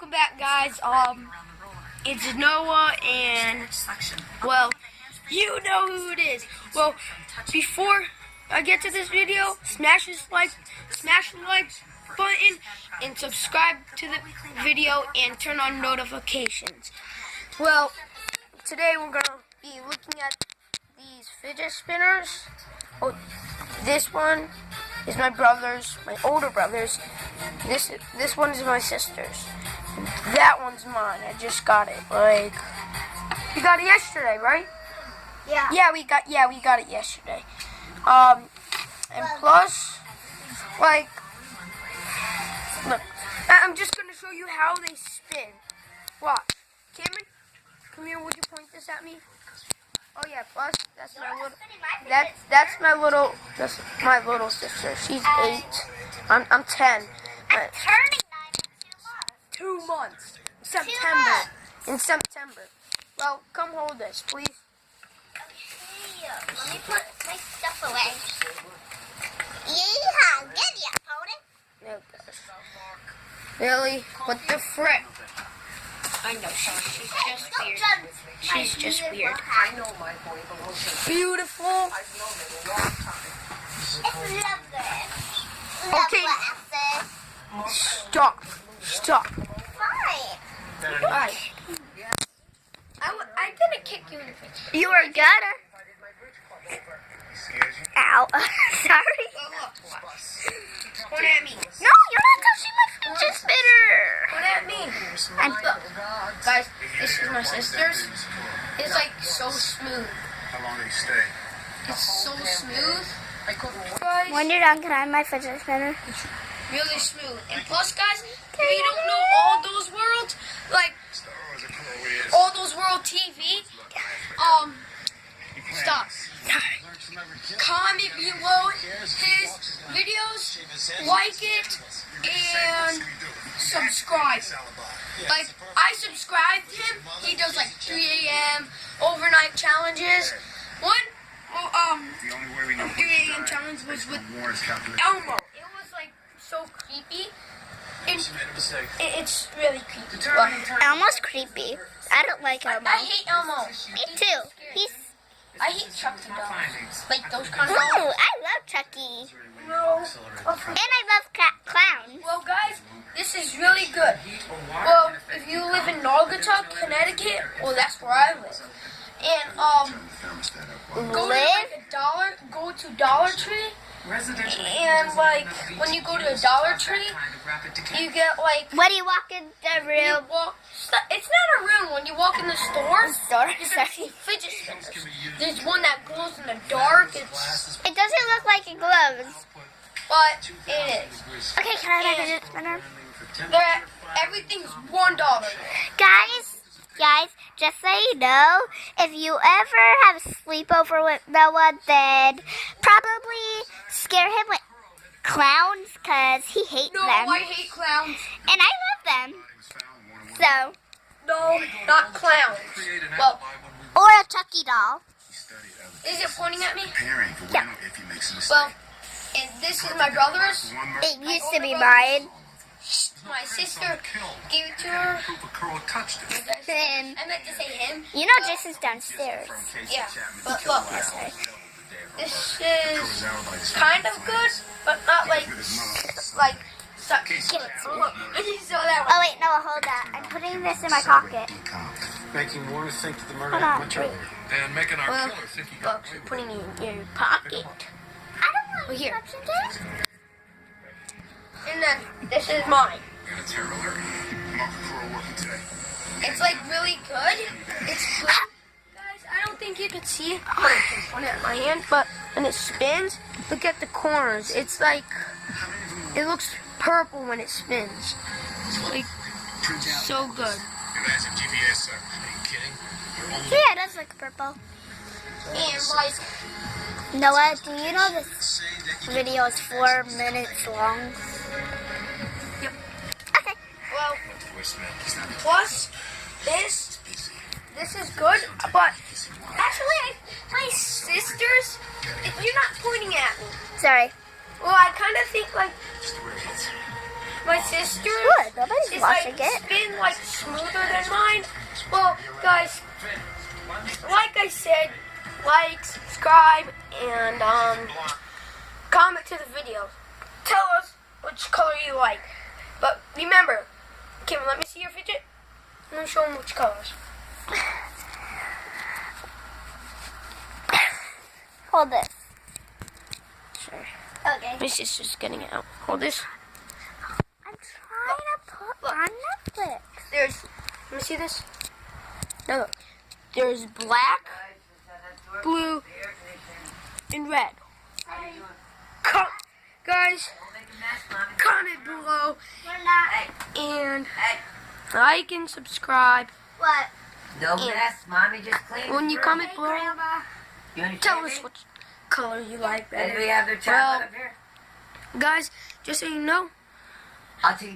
welcome back, guys. It's Noah, and well, you know who it is. Well, before I get to this video, smash the like button and subscribe to the video and turn on notifications. Well, today we're gonna be looking at these fidget spinners. Oh, this one is my brother's, my older brother's. This one is my sister's. That one's mine. I just got it. Like, we got it yesterday, right? Yeah. Yeah, we got it yesterday. And plus, like, look, I'm just gonna show you how they spin. Watch. Cameron, come here. Would you point this at me? Oh yeah. Plus, that's my little sister. She's 8. I'm 10. I'm turning 9 in 2 months. September. In September. Well, come hold this, please. Okay. Let me put my stuff away. Yeah, get ya, pony. Oh gosh. Really? What the frick? I know, she's just weird. She's just weird. I know my boy belongs to Beautiful. I've known him a long time. It's lovely. Okay. Stop. Fine. Alright. I'm gonna kick you in the face. You are gonna. Ow. Sorry. Point at me. No, you're not touching my fidget spinner. Point at me. And Guys, this is my sister's. It's like so smooth. How long did he stay? It's so smooth. Guys, when you're done, can I have my fidget spinner? really smooth. And plus, guys, if you don't know all those worlds, like all those world TV, stop. Comment below his videos, like it, and subscribe. Like, I subscribed to him. He does like 3 a.m. overnight challenges. One 3 a.m. challenge was with Elmo. It was like so creepy. And it's really creepy. Elmo's creepy. I don't like Elmo. I hate Elmo. Me too. I hate Chucky dolls. Like those kind of Ooh, dolls. I love Chucky. No. And I love clowns. Well, guys, this is really good. Well, if you live in Naugatuck, Connecticut, well, that's where I live. And go to Dollar Tree, and like when you go to a Dollar Tree, you get like When you walk in the room, it's not a room. When you walk in the store, sorry. you can see fidget spinners. There's one that glows in the dark. It doesn't look like it glows. But it is. Okay, can I have my fidget spinner? Everything's $1. Guys, just so you know, if you ever have a sleepover with Noah, then probably scare him with clowns, because he hates No, them. I hate clowns. And I love them. So, No, not clowns. Well, or a Chucky doll. is it pointing at me? Yeah. Well, and this is my brother's. It used to be mine. My sister gave it to her. Then, I meant to say him. you know Jason's downstairs. Yeah, but look. This is kind of good, but not like. Suck. Look, you saw that one. Oh wait, Noah, hold that. I'm putting this in my pocket. Making Warner think that the murder Hold on, much wait. earlier. And making our Well, killer think he got look, you're putting it in your pocket. I don't want Here. touching this. And then this is mine. Got a terror alert. Mark Crow working today. It's like really good. It's good. Guys, I don't think you can see it. I'm gonna put it in my hand, but when it spins, look at the corners. It's like, it looks purple when it spins. It's like so good. Imagine GPS, sir. Are you kidding? Yeah, it does look purple. And like, Noah, do you know this video is 4 minutes long? yep. Okay. Well, plus this is good, but actually, my sisters, you're not pointing at me. Sorry. Well, I kind of think like my sister's Good, nobody's is watching like it. spin like smoother than mine. Well, guys, like I said, like, subscribe, and comment to the video. Tell us which color you like. But remember, Kim, let me see your fidget. Let me show them which colors. Hold this. Sure. Okay. My sister's getting it out. Hold this. I'm trying to put on Netflix. There's, let me see this. No, look. There's black, blue, and red. Guys, comment below We're not. and like and subscribe. What? No mess, mommy just cleaned. When you comment below, Grandma. You understand tell me? us which color you like better. Anybody have their Well, chocolate up here? guys, just so you know, I'll take